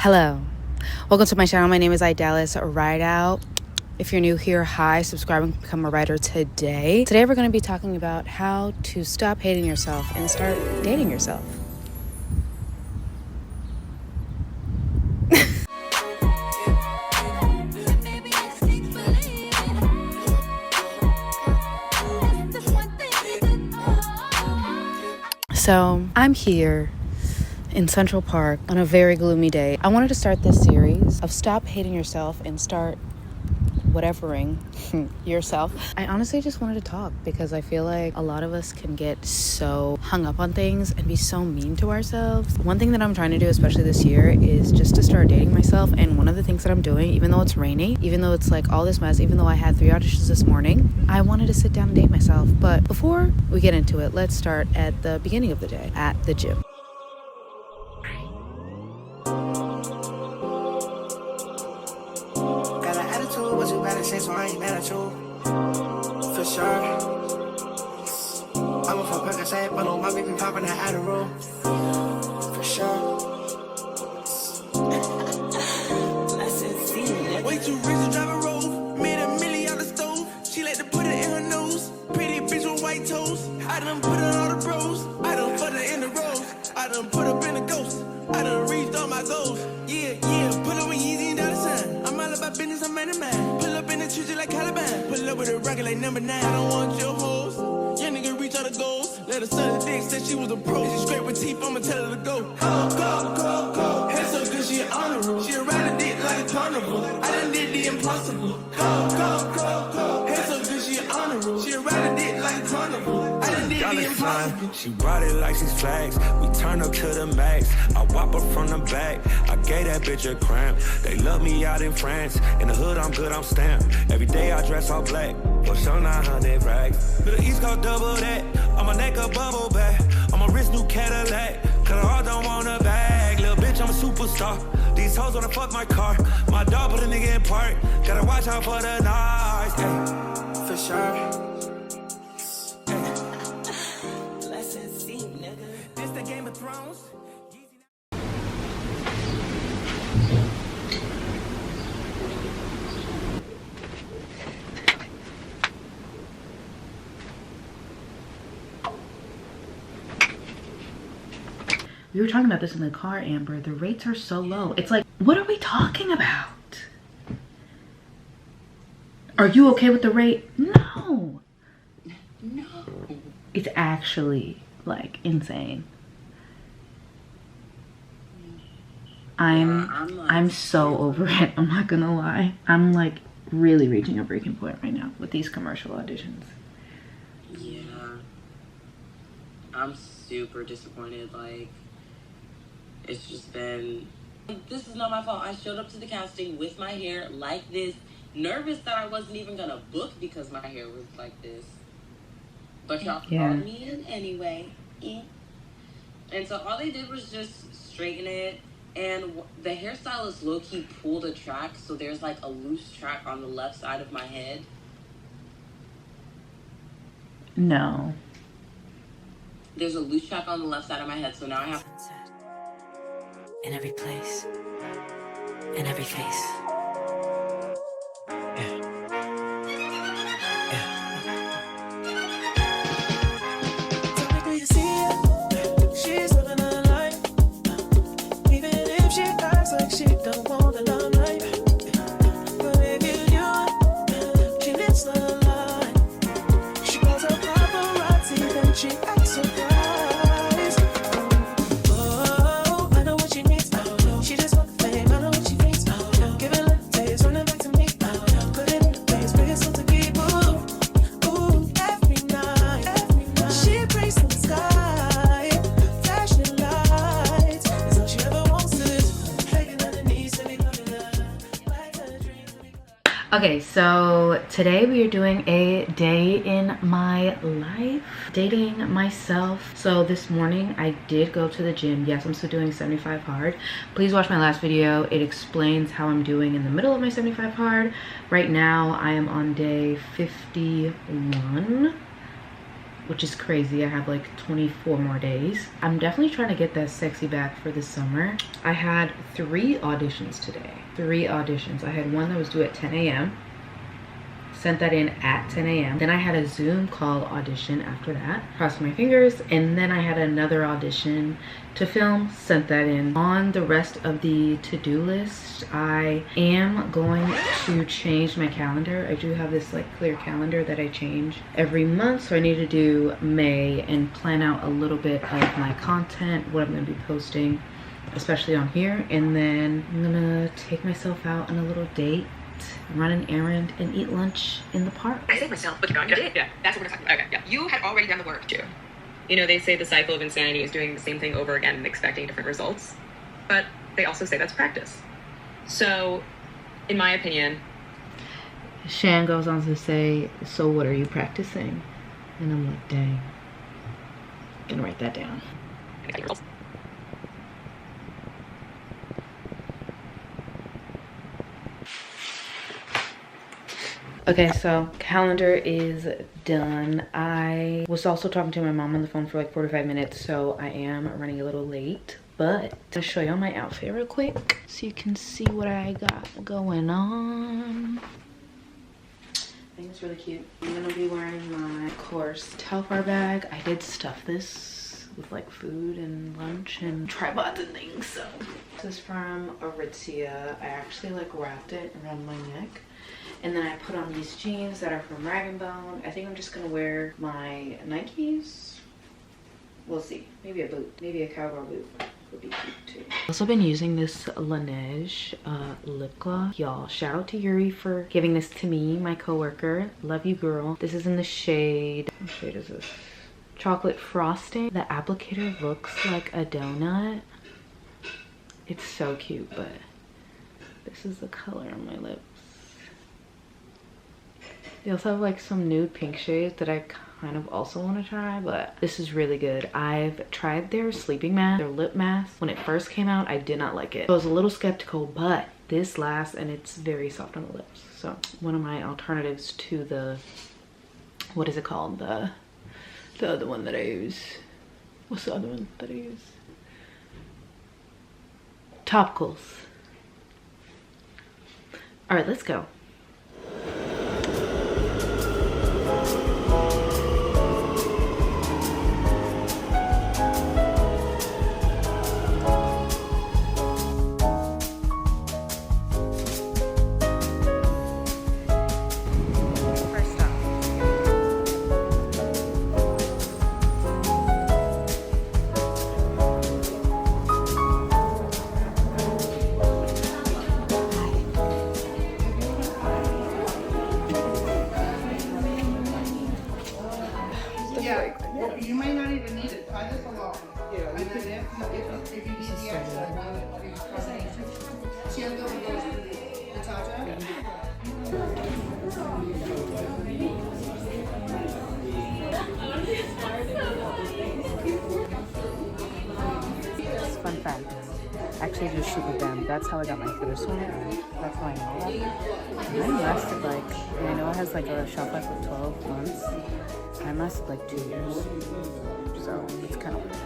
Hello, welcome to my channel. My name is Idalis, Rideout. If you're new here, hi, subscribe and become a writer today. Today we're going to be talking about how to stop hating yourself and start dating yourself. So I'm here in Central Park on a very gloomy day. I wanted to start this series of stop hating yourself and start whatevering yourself. I honestly just wanted to talk because I feel like a lot of us can get so hung up on things and be so mean to ourselves. One thing that I'm trying to do, especially this year, is just to start dating myself. And one of the things that I'm doing, even though it's rainy, even though it's like all this mess, even though I had 3 auditions this morning, I wanted to sit down and date myself. But before we get into it, let's start at the beginning of the day at the gym. So I ain't mad at you, for sure. I'm a fuck like I said, but on my baby popping that out of room, for sure. Way too rich to drive a road, made $1 million on the stove. She like to put it in her nose, pretty bitch with white toes. I done put her on the bros, I done put her in the rose, I done put up in the ghost, I done reached all my goals. Yeah, put up with Yeezy and dollar sign. I'm all about business, I'm man of mine. Pull up in the trees like Caliban. Pull up with a rocket like number 9. I don't want your hoes. Your nigga reach all the goals. Let her suck the dick, said she was a pro. She straight with teeth, I'ma tell her to go. Go. Head so good, she an honor room. She ride a dick like a carnival. I done did the impossible. Go. Head so good, she an honor room. She ride a dick like a carnival. I done did the impossible. She brought it like she's flags. We turn up to the max. I whop her from the back. I gave that bitch a cramp. They love me out in France. In the hood, I'm good, I'm stamped. Every day I dress all black. For sure 900 racks. Middle East go double that. On my neck a bubble back. On my wrist new Cadillac. Cause I don't want a bag. Little bitch, I'm a superstar. These hoes wanna fuck my car. My dog put a nigga in park. Gotta watch out for the noise. Ay. For sure. This the Game of Thrones. We were talking about this in the car, Amber. The rates are so low. It's like, what are we talking about? Are you okay with the rate? No. It's actually like insane. I'm so over it. I'm not gonna lie. I'm like really reaching a breaking point right now with these commercial auditions. Yeah. I'm super disappointed. Like, it's just been, this is not my fault. I showed up to the casting with my hair like this, nervous that I wasn't even gonna book because my hair was like this. But y'all called me in anyway. And so all they did was just straighten it. And the hairstylist low-key pulled a track, so there's like a loose track on the left side of my head. No. There's a loose track on the left side of my head, so now I have... In every place, in every face. She don't want the limelight, but if you do it, she lives the lie. She calls her paparazzi, then she acts surprised. Oh, I know what she needs. She just wants the fame. I know what she thinks. Give it a little taste, run it back to me. Put it in the place, bring it so to keep. Ooh, every night, she prays to the sky, flashing lights. It's all she ever wants to do. Okay, so today we are doing a day in my life, dating myself. So this morning I did go to the gym. Yes, I'm still doing 75 hard. Please watch my last video. It explains how I'm doing in the middle of my 75 hard. Right now I am on day 51. which is crazy. I have like 24 more days. I'm definitely trying to get that sexy back for the summer. I had 3 auditions today. 3 auditions. I had one that was due at 10 a.m. Sent that in at 10 a.m. Then I had a Zoom call audition after that. Crossed my fingers. And then I had another audition to film. Sent that in. On the rest of the to-do list, I am going to change my calendar. I do have this like clear calendar that I change every month. So I need to do May and plan out a little bit of my content, what I'm going to be posting, especially on here. And then I'm gonna take myself out on a little date, run an errand, and eat lunch in the park. I saved myself, but you did? Yeah, that's what we're talking about. Okay, yeah. You had already done the work too. You know, they say the cycle of insanity is doing the same thing over again and expecting different results. But they also say that's practice. So, in my opinion... Shan goes on to say, so what are you practicing? And I'm like, dang. I'm gonna write that down. Okay, so calendar is done. I was also talking to my mom on the phone for like 45 minutes, so I am running a little late. But I'll show y'all my outfit real quick so you can see what I got going on. I think it's really cute. I'm gonna be wearing my, of course, Telfar bag. I did stuff this with like food and lunch and tripods and things, so. This is from Aritzia. I actually like wrapped it around my neck. And then I put on these jeans that are from Rag & Bone. I think I'm just gonna wear my Nikes. We'll see. Maybe a boot. Maybe a cowgirl boot would be cute too. I've also been using this Laneige lip gloss. Y'all, shout out to Yuri for giving this to me, my coworker. Love you, girl. This is in the shade, what shade is this? Chocolate Frosting. The applicator looks like a donut. It's so cute, but this is the color on my lips. They also have like some nude pink shades that I kind of also want to try, but this is really good. I've tried their sleeping mask, their lip mask. When it first came out, I did not like it. I was a little skeptical, but this lasts and it's very soft on the lips. So one of my alternatives to the, what is it called? The other one that I use. What's the other one that I use? Topicals. All right, let's go. You may not even need it. Try this alone. Yeah. And then if you need the extra, she'll go with the Tata. Fun fact. I actually just shoot with them. That's how I got my first one. That's how I know that. Mine lasted like, and I know it has like a shelf life of 12 months. Mine lasted like 2 years. So it's kind of weird.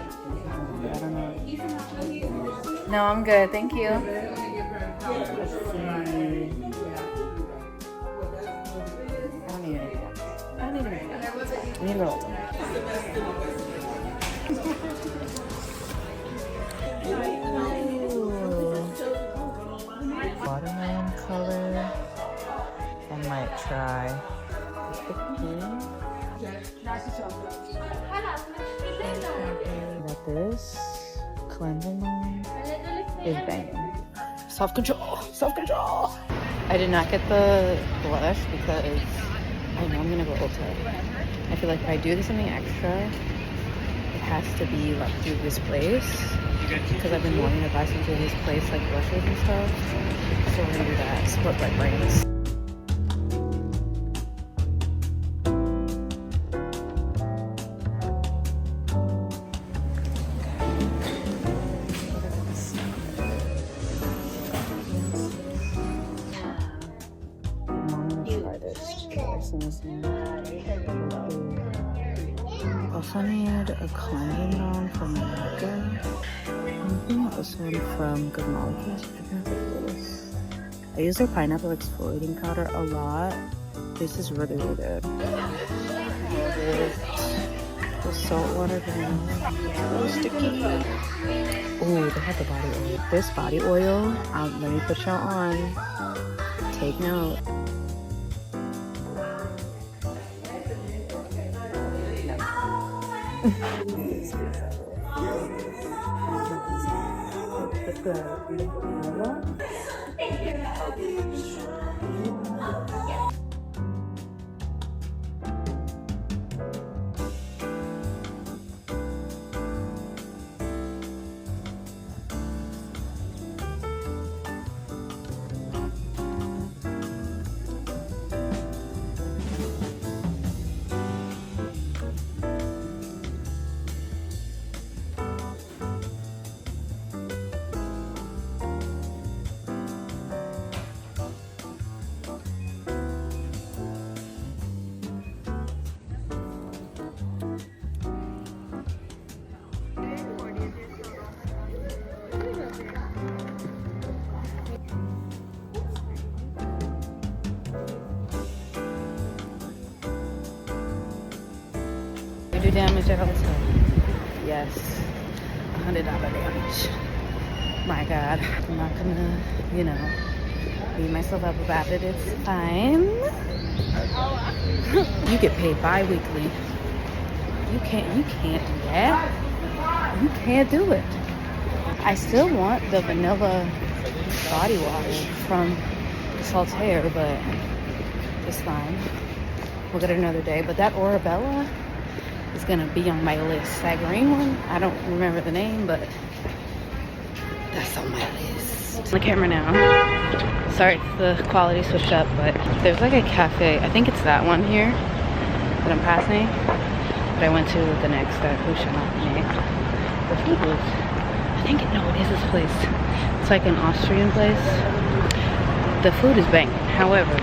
I don't know. No, I'm good. Thank you. Let's see. I don't need anything else. I don't need anything else. I need to go to Ulta. Watermelon color. I might try the pink. Got this cleansing one is banging. Self-control, self-control. I did not get the blush because I know I'm gonna go Ulta. I feel like if I do something extra, it has to be like through this place because I've been wanting to buy some through this place like blushes and stuff. So we're gonna do that. Support my brains. also need a cleansing balm for my makeup. I'm looking at this one from Good Molecules. I use their pineapple exfoliating powder a lot. This is really, really good. The saltwater vanilla. It's really sticky. Oh, they have the body oil. This body oil, let me put y'all on. Take note. Do damage at Ulta. Yes. $100 damage. My God. I'm not gonna, beat myself up about it. It's fine. You get paid bi-weekly. You can't do that. You can't do it. I still want the vanilla body wash from Saltaire, but it's fine. We'll get it another day. But that Orabella is gonna be on my list. That green one, I don't remember the name, but that's on my list. On the camera now. Sorry, the quality switched up, but there's like a cafe. I think it's that one here that I'm passing. But I went to the next who shall not be named. The food was, it is this place. It's like an Austrian place. The food is banging. However,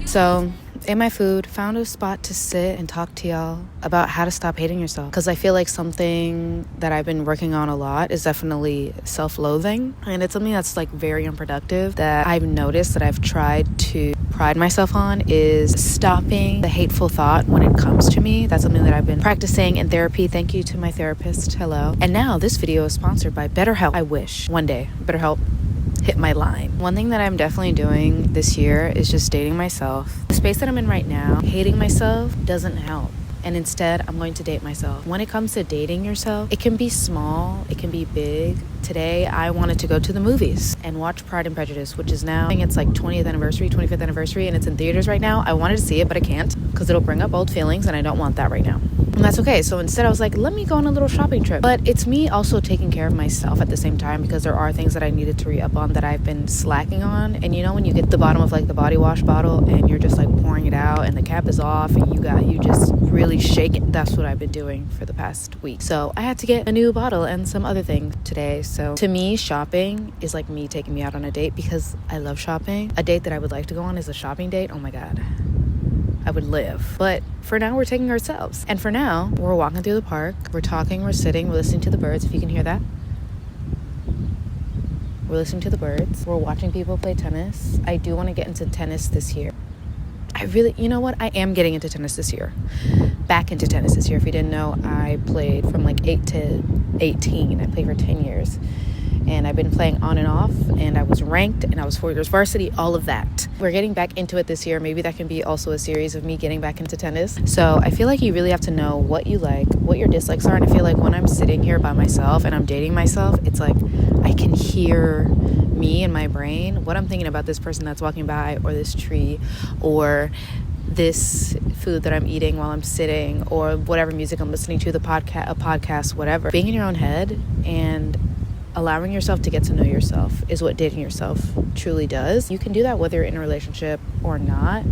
so, ate my food, found a spot to sit and talk to y'all about how to stop hating yourself. Because I feel like something that I've been working on a lot is definitely self-loathing. And it's something that's like very unproductive that I've noticed that I've tried to pride myself on is stopping the hateful thought when it comes to me. That's something that I've been practicing in therapy. Thank you to my therapist. Hello. And now this video is sponsored by BetterHelp. I wish one day BetterHelp hit my line. One thing that I'm definitely doing this year is just dating myself. The space that I'm in right now, hating myself doesn't help. And instead, I'm going to date myself. When it comes to dating yourself, it can be small, it can be big. Today, I wanted to go to the movies and watch Pride and Prejudice, which is now, I think it's like 20th anniversary, 25th anniversary, and it's in theaters right now. I wanted to see it, but I can't because it'll bring up old feelings, and I don't want that right now. And that's okay. So instead, I was like, let me go on a little shopping trip. But it's me also taking care of myself at the same time because there are things that I needed to re-up on that I've been slacking on. And you know when you get to the bottom of like the body wash bottle and you're just like pouring it out and the cap is off and you just really shake it. That's what I've been doing for the past week. So I had to get a new bottle and some other things today. So to me, shopping is like me taking me out on a date because I love shopping. A date that I would like to go on is a shopping date. Oh my God. I would live. But for now, we're taking ourselves. And for now, we're walking through the park. We're talking, we're sitting, we're listening to the birds, if you can hear that. We're listening to the birds. We're watching people play tennis. I do want to get into tennis this year. You know what? I am getting into tennis this year. Back into tennis this year. If you didn't know, I played from like 8 to 18. I played for 10 years. and I've been playing on and off, and I was ranked, and I was 4 years varsity, all of that. We're getting back into it this year. Maybe that can be also a series of me getting back into tennis. So I feel like you really have to know what you like, what your dislikes are. And I feel like when I'm sitting here by myself and I'm dating myself, it's like I can hear me in my brain, what I'm thinking about this person that's walking by, or this tree, or this food that I'm eating while I'm sitting, or whatever music I'm listening to, a podcast, whatever. Being in your own head and allowing yourself to get to know yourself is what dating yourself truly does. You can do that whether you're in a relationship or not,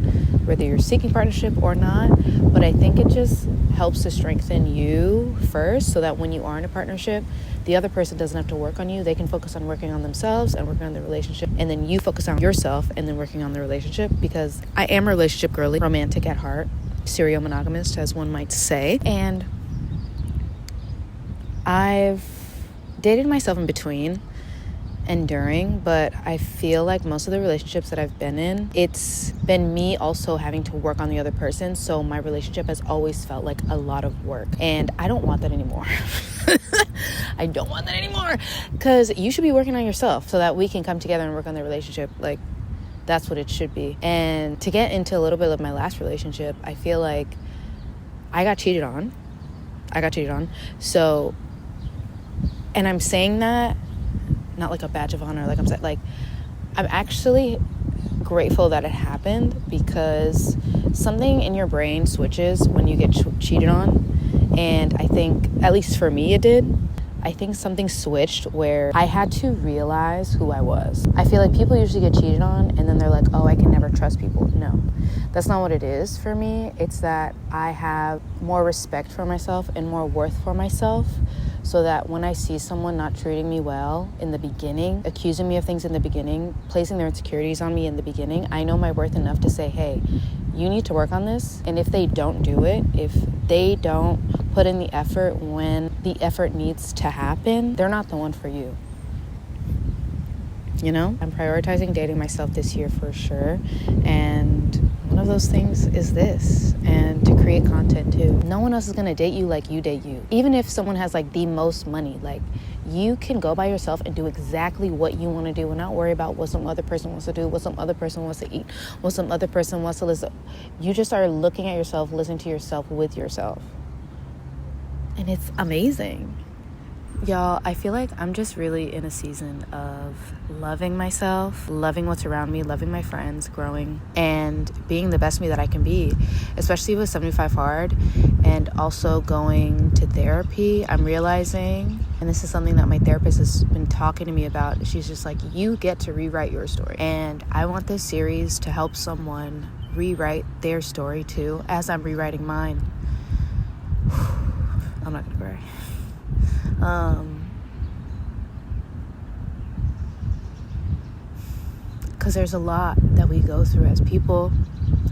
whether you're seeking partnership or not, but I think it just helps to strengthen you first, so that when you are in a partnership, the other person doesn't have to work on you. They can focus on working on themselves and working on the relationship, and then you focus on yourself and then working on the relationship. Because I am a relationship girly, romantic at heart, serial monogamist, as one might say, and I've dated myself in between and during, but I feel like most of the relationships that I've been in, it's been me also having to work on the other person. So my relationship has always felt like a lot of work, and I don't want that anymore. I don't want that anymore, because you should be working on yourself so that we can come together and work on the relationship. Like, that's what it should be. And to get into a little bit of my last relationship, I feel like I got cheated on. So, and I'm saying that not like a badge of honor, like I'm actually grateful that it happened, because something in your brain switches when you get cheated on. And I think, at least for me, it did. I think something switched where I had to realize who I was. I feel like people usually get cheated on and then they're like, oh, I can never trust people. No, that's not what it is for me. It's that I have more respect for myself and more worth for myself, so that when I see someone not treating me well in the beginning, accusing me of things in the beginning, placing their insecurities on me in the beginning, I know my worth enough to say, hey, you need to work on this. And if they don't do it, if they don't put in the effort when the effort needs to happen, they're not the one for you. You know, I'm prioritizing dating myself this year for sure. And one of those things is this, and to create content too. No one else is going to date you like you date you. Even if someone has like the most money, like, you can go by yourself and do exactly what you want to do and not worry about what some other person wants to do, what some other person wants to eat, what some other person wants to listen. You just are looking at yourself, listening to yourself with yourself. And it's amazing. Y'all, I feel like I'm just really in a season of loving myself, loving what's around me, loving my friends, growing, and being the best me that I can be, especially with 75 Hard, and also going to therapy. I'm realizing, and this is something that my therapist has been talking to me about, she's just like, you get to rewrite your story. And I want this series to help someone rewrite their story too, as I'm rewriting mine. I'm not gonna cry. Because there's a lot that we go through as people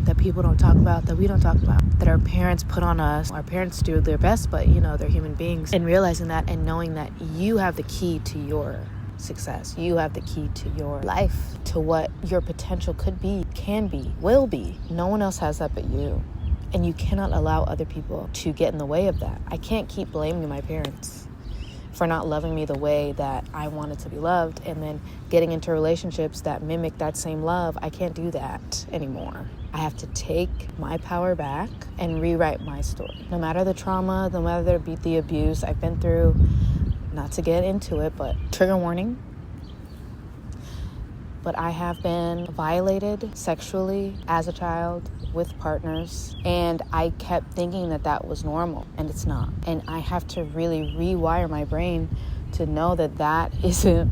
that people don't talk about, that we don't talk about, that our parents put on us. Our parents do their best, but you know, they're human beings. And realizing that and knowing that you have the key to your success, you have the key to your life, to what your potential could be, can be, will be. No one else has that but you. And you cannot allow other people to get in the way of that. I can't keep blaming my parents for not loving me the way that I wanted to be loved, and then getting into relationships that mimic that same love. I can't do that anymore. I have to take my power back and rewrite my story. No matter the trauma, no matter the abuse I've been through, not to get into it, but trigger warning. But I have been violated sexually as a child with partners, and I kept thinking that that was normal, and it's not. And I have to really rewire my brain to know that that isn't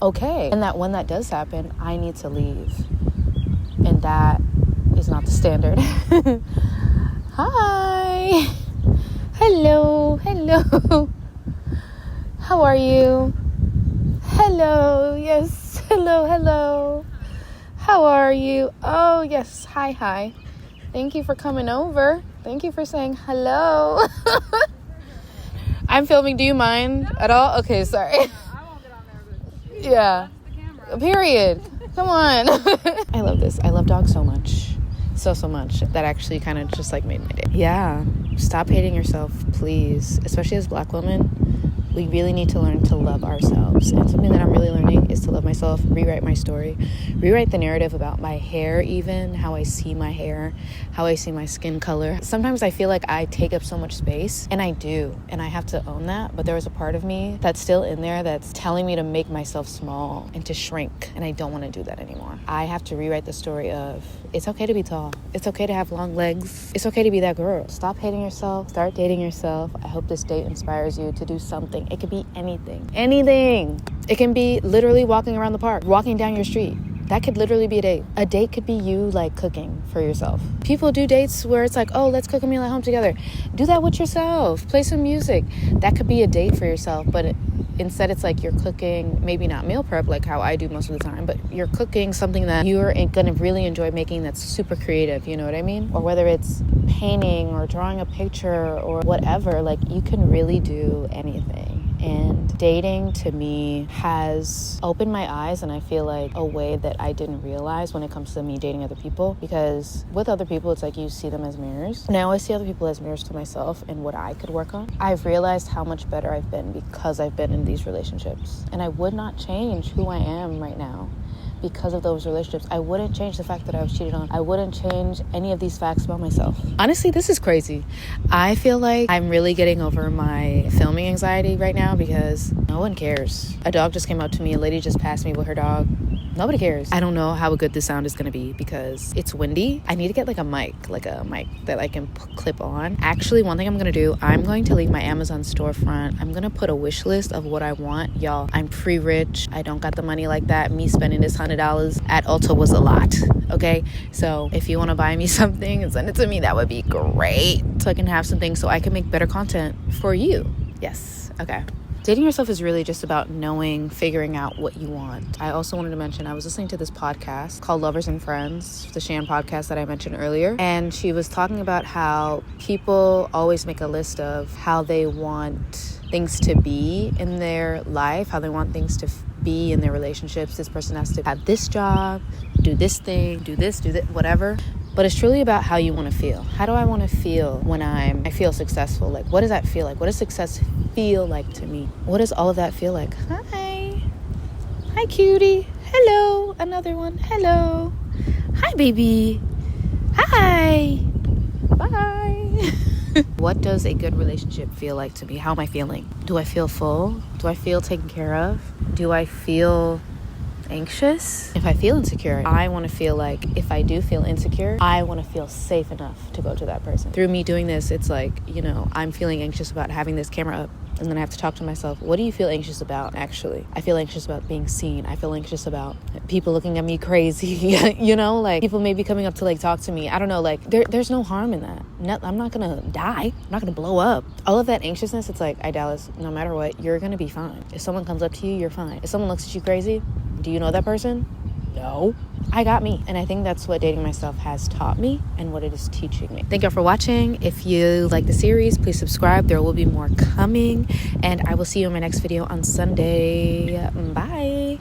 okay, and that when that does happen, I need to leave. And that is not the standard. Hi. Hello. How are you? Hello. Yes. Hello. How are you? Oh, yes. Hi. Thank you for coming over. Thank you for saying hello. I'm filming. Do you mind at all? Okay, sorry. I won't get on there, but yeah. that's the camera. Period. Come on. I love this. I love dogs so much. So much. That actually kind of just like made my day. Yeah. Stop hating yourself, please. Especially as Black women. We really need to learn to love ourselves. And something that I'm really learning is to love myself, rewrite my story, rewrite the narrative about my hair, even how I see my hair, how I see my skin color. Sometimes I feel like I take up so much space, and I do, and I have to own that. But there was a part of me that's still in there that's telling me to make myself small and to shrink, and I don't want to do that anymore. I have to rewrite the story of it's okay to be tall. It's okay to have long legs. It's okay to be that girl. Stop hating yourself. Start dating yourself. I hope this date inspires you to do something. It could be anything. Anything. It can be literally walking around the park, walking down your street. That could literally be a date. A date could be you like cooking for yourself. People do dates where it's like, oh, let's cook a meal at home together. Do that with yourself. Play some music. That could be a date for yourself, but instead it's like you're cooking, maybe not meal prep like how I do most of the time, but you're cooking something that you're gonna really enjoy making that's super creative, you know what I mean? Or whether it's painting or drawing a picture or whatever, like you can really do anything. And dating to me has opened my eyes, and I feel like a way that I didn't realize when it comes to me dating other people, because with other people it's like you see them as mirrors. Now I see other people as mirrors to myself and what I could work on. I've realized how much better I've been because I've been in these relationships, and I would not change who I am right now because of those relationships. I wouldn't change the fact that I was cheated on. I wouldn't change any of these facts about myself. Honestly, this is crazy. I feel like I'm really getting over my filming anxiety right now because no one cares. A dog just came up to me. A lady just passed me with her dog. Nobody cares. I don't know how good the sound is going to be because it's windy. I need to get like a mic that I can clip on. Actually, one thing I'm going to do, I'm going to leave my Amazon storefront. I'm going to put a wish list of what I want. Y'all, I'm pre-rich. I don't got the money like that. Me spending this $100 at Ulta was a lot. Okay? So if you want to buy me something and send it to me, that would be great. So I can have something so I can make better content for you. Yes. Okay. Dating yourself is really just about knowing, figuring out what you want. I also wanted to mention, I was listening to this podcast called Lovers and Friends, the Shan podcast that I mentioned earlier. And she was talking about how people always make a list of how they want things to be in their life, how they want things to be in their relationships. This person has to have this job, do this thing, do this, whatever. But it's truly about how you want to feel. How do I want to feel when I feel successful? Like, what does that feel like? What does success feel like to me? What does all of that feel like? Hi. Hi, cutie. Hello. Another one. Hello. Hi, baby. Hi. Bye. What does a good relationship feel like to me? How am I feeling? Do I feel full? Do I feel taken care of? Do I feel anxious? If I feel insecure, I want to feel like if I do feel insecure, I want to feel safe enough to go to that person. Through me doing this, it's like, you know, I'm feeling anxious about having this camera up, and then I have to talk to myself, what do you feel anxious about actually? I feel anxious about being seen. I feel anxious about people looking at me crazy. You know, like people maybe coming up to like talk to me. I don't know, like there's no harm in that. I'm not gonna die. I'm not gonna blow up. All of that anxiousness, it's like, Idalis, no matter what, you're gonna be fine. If someone comes up to you, you're fine. If someone looks at you crazy, do you know that person? No. I got me. And I think that's what dating myself has taught me and what it is teaching me. Thank y'all for watching. If you like the series, please subscribe. There will be more coming. And I will see you in my next video on Sunday. Bye.